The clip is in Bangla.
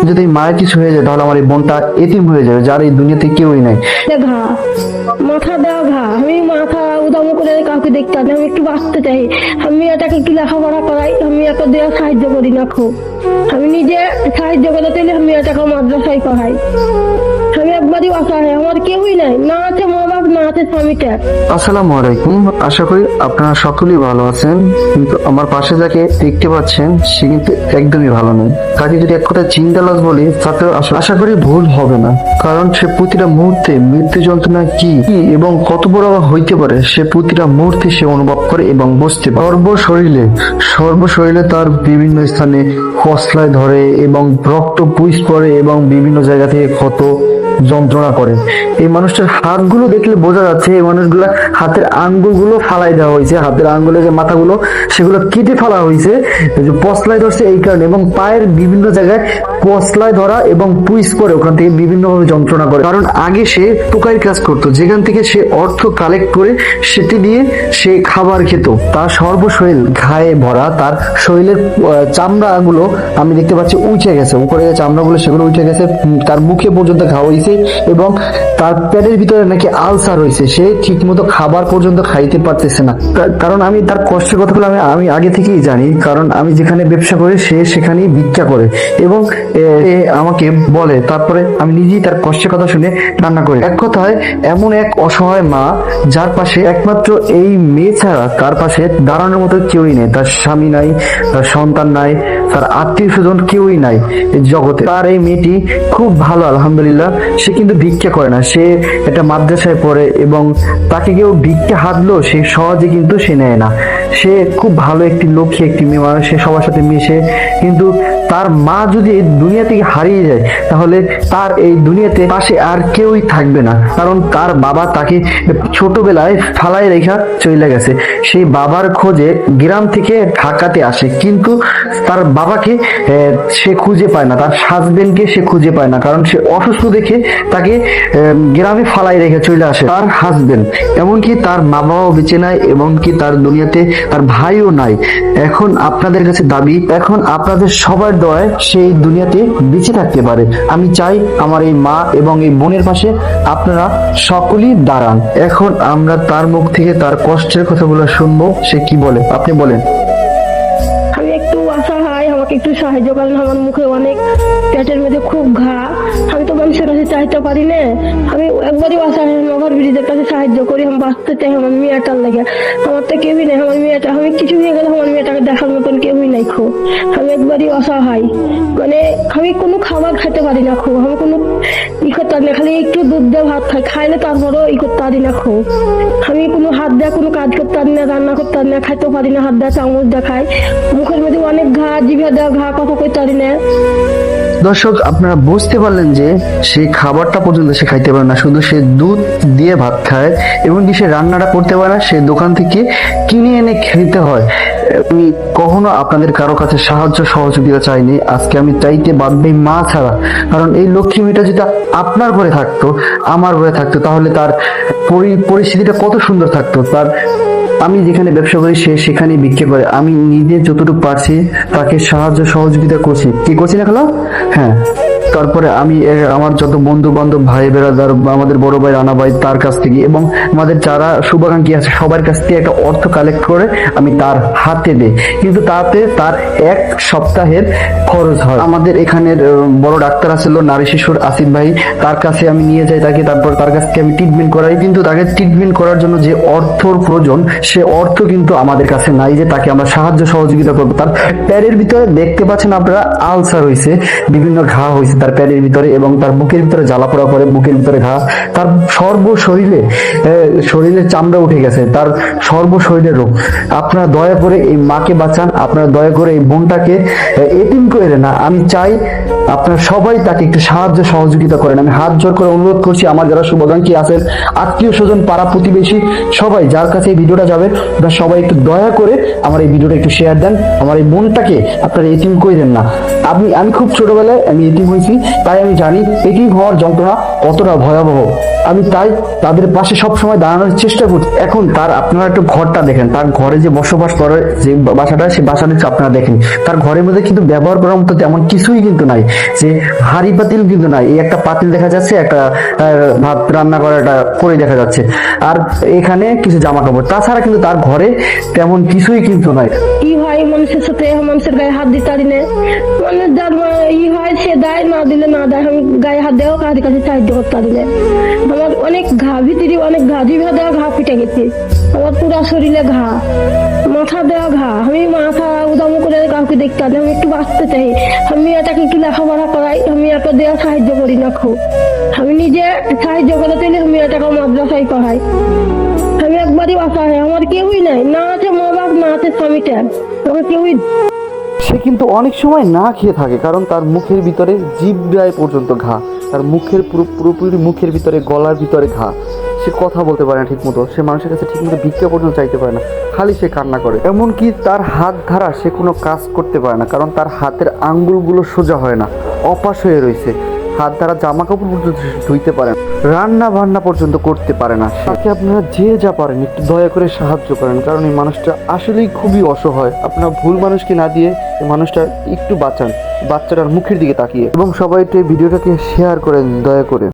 যদি মায়ের কিছু হয়ে যায় তাহলে আমার এই বোনটা এতিম হয়ে যাবে, যার এই দুনিয়াতে কেউই নাই। ঘা মাথা দেওয়া ঘা, আমি মাথা উদাম করে কাউকে দেখতে পাই না, আমি একটু বাঁচতে চাই। আমি এটাকে কি লেখাপড়া করাই, আমি এত দেওয়া সাহায্য করি না খুব। আমি নিজে সাহায্য করে চাইলে আমি এটাকে মাদ্রাসায় পড়াই। আমি একবারই অসহায়, আমার কেউই নাই, না আছে মা বাপ, না আছে স্বামীটা। আসসালামু আলাইকুম, আশা করি আপনারা সকলেই ভালো আছেন। কিন্তু আমার পাশে যাকে দেখতে পাচ্ছেন সে কিন্তু একদমই ভালো নেই। তাকে যদি এক কথা চিন্তালাস বলি তাতে আশা করি ভুল হবে না, কারণ সে প্রতিটা মুহূর্তে মৃত্যু যন্ত্রণা কি এবং কত বড় হইতে পারে সে প্রতিটা মুহূর্তে সে অনুভব করে এবং বুঝতে পারে। সর্বশরীরে তার বিভিন্ন স্থানে ফসলায় ধরে এবং রক্ত পুষ পড়ে এবং বিভিন্ন জায়গা থেকে ক্ষত যন্ত্রণা করে। এই মানুষটার হাতগুলো দেখলে বোঝা যাচ্ছে এই মানুষগুলা হাতের আঙ্গুলগুলো ফালাই দেওয়া হয়েছে, হাতের আঙ্গুলের যে মাথাগুলো সেগুলো কেটে ফেলা হয়েছে, পশলায় ধরছে এই কারণে, এবং পায়ের বিভিন্ন জায়গায় পশলায় ধরা এবং পুইস করে ওখান থেকে বিভিন্ন যন্ত্রণা করে। কারণ আগে সে টোকাইয়ের কাজ করতো, যেখান থেকে সে অর্থ কালেক্ট করে সেটি দিয়ে সে খাবার খেত। তার সর্বশরীর ঘায়ে ভরা, তার শরীরের চামড়াগুলো আমি দেখতে পাচ্ছি উঠে গেছে, উপরে যে চামড়াগুলো সেগুলো উঠে গেছে, তার মুখে পর্যন্ত ঘা হয়েছে এবং তার পেটের ভিতরে নাকি আলসার হয়েছে। সে ঠিক মতো খাবার পর্যন্ত খাইতে পারতেছে না। কারণ আমি তার কষ্টের কথাগুলো আমি আগে থেকেই জানি, কারণ আমি যেখানে ব্যবসা করি সে সেখানেই ভিক্ষা করে এবং আমাকে বলে, তারপরে আমি নিজেই তার কষ্টের কথা শুনে রান্না করি। এক কথায় এমন এক অসহায় মা যার পাশে একমাত্র এই মেয়ে ছাড়া তার পাশে দাঁড়ানোর মতো কেউই নেই, তার স্বামী নাই, তার সন্তান নাই, তার আত্মীয় স্বজন কেউই নাই এই জগতে। তার এই মেয়েটি খুব ভালো, আলহামদুলিল্লাহ। সে কিন্তু ভিক্ষা করে না, সে একটা মাদ্রাসায় পড়ে এবং তাকে কেউ ভিক্ষা হাতলেও সে সহজে কিন্তু সে নেয় না। সে খুব ভালো একটি লক্ষ্মী একটি মেয়ে মানুষ, সে সবার সাথে মিশে। কিন্তু তার মা যদি দুনিয়া থেকে হারিয়ে যায় তাহলে তার এই দুনিয়াতে পাশে আর কেউই থাকবে না, কারণ তার বাবা তাকে ছোটবেলায় ফালাই রেখা চলে গেছে। সেই বাবার খোঁজে গ্রাম থেকে ঢাকাতে আসে, কিন্তু তার বাবাকে সে খুঁজে পায় না, তার হাজবেন্ডকে সে খুঁজে পায় না, কারণ সে অসুস্থ দেখে তাকে গ্রামে ফালাই রেখে চলে আসে তার হাজবেন্ড। এমনকি তার মা বাবাও বেঁচে নাই, এমনকি তার দুনিয়াতে তার ভাইও নাই। এখন আপনাদের কাছে দাবি, এখন আপনাদের সবার দয়ায় সেই দুনিয়াতে বেঁচে থাকতে পারে। আমি চাই আমার এই মা এবং এই বোনের পাশে আপনারা সকলেই দাঁড়ান। এখন আমরা তার মুখ থেকে তার কষ্টের কথাগুলো শুনবো, সে কি বলে, আপনি বলেন। আমি একটু অসহায়, আমাকে একটু সাহায্য করেন। আমার মুখে অনেক, পেটের মধ্যে খুব ঘা, আমি তো মানুষের কাছে চাইতে পারি না। আমি একবারই অসহায়, আমার ব্রিজের কাছে সাহায্য করি, আমি বাঁচতে চাই আমার মেয়েটার লেগে। আমার তো কেউই নেই, আমার মেয়েটা, আমি কিছু হয়ে গেলে আমার মেয়েটাকে দেখার মতন কেউই নাই খুব। আমি একবারই অসহায়, মানে আমি কোনো খাবার খেতে পারি না খুব, আমি কোনো ই করতে পারি না, খালি একটু দুধ দিয়ে ভাত খাই, খাইলে তারপরেও ই করতে পারি না খুব। আমি কোনো হাত দেওয়া কোনো কাজ করতে পারি না, রান্না করতে পারি না, খাইতেও পারি না, হাত দেওয়া চামচ দেখাই, মুখের মধ্যে অনেক ঘা, জিভে দেওয়া ঘা, কথা কইতে পারি না। দর্শক, আপনারা বুঝতে পারলেন যে সেই খাবারটা পর্যন্ত সে খাইতে পারে না, শুধু সে দুধ দিয়ে ভাত খায় এবং কি সে রান্নাটা করতে পারে না, সে দোকান থেকে কিনে এনে খেতে হয়। আমি কখনো আপনাদের কারো কাছে সাহায্য সহযোগিতা চাইনি, আজকে আমি চাইতে বাধ্য মা ছাড়া। কারণ এই লক্ষ্মী মেয়েটা যদি আপনার ঘরে থাকতো, আমার ঘরে থাকতো, তাহলে তার পরিস্থিতিটা কত সুন্দর থাকতো। তার আমি যেখানে ব্যবসা করি সে সেখানে বিক্রি করে, আমি নিজে যতটুকু পারছি তাকে সাহায্য সহযোগিতা করছি, কি করছি না খেলা। হ্যাঁ, তারপরে আমি আমার যত বন্ধু বান্ধব, ভাই বেড়াদার, আমাদের বড় ভাই রানা ভাই, তার কাছ থেকে এবং আমাদের যারা শুভাকাঙ্ক্ষী আছে সবার কাছ থেকে একটা অর্থ কালেক্ট করে আমি তার হাতে দেই, কিন্তু তাতে তার এক সপ্তাহের খরচ হয়। আমাদের এখানের বড় ডাক্তার আছিল নারী শিশুর আসিফ ভাই, তার কাছে আমি নিয়ে যাই তাকে, তারপর তার কাছ থেকে আমি ট্রিটমেন্ট করাই, কিন্তু তাকে ট্রিটমেন্ট করার জন্য যে অর্থর প্রয়োজন সে অর্থ কিন্তু আমাদের কাছে নাই যে তাকে আমরা সাহায্য সহযোগিতা করবো। তার প্যারের ভিতরে দেখতে পাচ্ছেন আপনারা আলসার হয়েছে, বিভিন্ন ঘা হয়েছে তার প্যারের ভিতরে এবং তার বুকের ভিতরে জ্বালা পোড়া করে, বুকের ভিতরে ঘা, তার শরীরের চামড়া উঠে গেছে, তার সর্বশরীরের রোগ। আপনারা দয়া করে এই মাকে বাঁচান, আপনারা দয়া করে এই বোনটাকে এতিম করে না। আমি চাই আপনারা সবাই তাকে একটু সাহায্য সহযোগিতা করেন। আমি হাত জোর করে অনুরোধ করছি, আমার যারা শুভাকাঙ্ক্ষী আছেন, আত্মীয় স্বজন, পাড়া প্রতিবেশী, সবাই যার কাছে এই ভিডিওটা যাবে, আপনারা সবাই একটু দয়া করে আমার এই ভিডিওটা একটু শেয়ার দেন। আমার এই বোনটাকে আপনারা এতিম কইরেন না। আমি খুব ছোটবেলায় আমি এতিম হয়েছি, দেখেছি, তাই আমি জানি এটি হওয়ার যন্ত্রণা কতটা ভয়াবহ। আমি তাই তাদের পাশে সবসময় দাঁড়ানোর চেষ্টা করছি। এখন আপনারা একটু ঘরটা দেখেন, তার ঘরে যে বসবাস করে যে বাসাটা, সেই বাসাটা আপনারা দেখেন, তার ঘরের মধ্যে কিন্তু ব্যবহার করার মতো তেমন কিছুই কিন্তু নাই। যে হাঁড়ি পাতিল কিন্তু নাই, এই একটা পাতিল দেখা যাচ্ছে, একটা ভাত রান্না করা একটা করে দেখা যাচ্ছে, আর এখানে কিছু জামা কাপড়, তাছাড়া কিন্তু তার ঘরে তেমন কিছুই কিন্তু নাই। কি হয় মানুষের সাথে, মানুষের গায়ে হাত দিতে পারি না। মানে যার হয় সে দেয়, না দিলে না দেয়, আমি গায়ে হাত দেওয়া কাজের কাছে সাহায্য করতে পারি না। আমার অনেক ঘা, ভিতরে অনেক ঘা, জিভা দেওয়া ঘা ফিটে গেছে, আমার পুরো শরীরে ঘা, মাথা দেওয়া ঘা। আমি মাথা উদাম করে কাউকে দেখতে পারি, আমি একটু বাঁচতে চাই। আমি এটাকে একটু লেখাপড়া করাই, আমি এত দেওয়া সাহায্য করি না খুব। আমি নিজে সাহায্য করে চাইলে আমি এটাকে মাদ্রাসায় পড়াই। আমি একবারই বাসা হয়, আমার কেউই নাই, না আছে মা বাপ, না আছে স্বামীটা, আমার কেউই। সে কিন্তু অনেক সময় না খেয়ে থাকে, কারণ তার মুখের ভিতরে জিহ্বায় পর্যন্ত ঘা, তার মুখের পুরোপুরি মুখের ভিতরে, গলার ভিতরে ঘা। সে কথা বলতে পারে না ঠিক মতো, সে মানুষের কাছে ঠিক মতো ভিক্ষা পর্যন্ত চাইতে পারে না, খালি সে কান্না করে। এমনকি তার হাত ধারা সে কোনো কাজ করতে পারে না, কারণ তার হাতের আঙ্গুলগুলো সোজা হয় না, অপাস হয়ে রয়েছে। হাত দ্বারা জামা কাপড় পর্যন্ত ধুইতে পারে না, রান্না বান্না পর্যন্ত করতে পারে না। তাকে আপনারা যে যা পারেন একটু দয়া করে সাহায্য করেন, কারণ এই মানুষটা আসলেই খুবই অসহায়। আপনারা ভুল মানুষকে না দিয়ে এই মানুষটা একটু বাঁচান, বাচ্চাটার মুখের দিকে তাকিয়ে। এবং সবাই একটু এই ভিডিওটাকে শেয়ার করেন দয়া করে।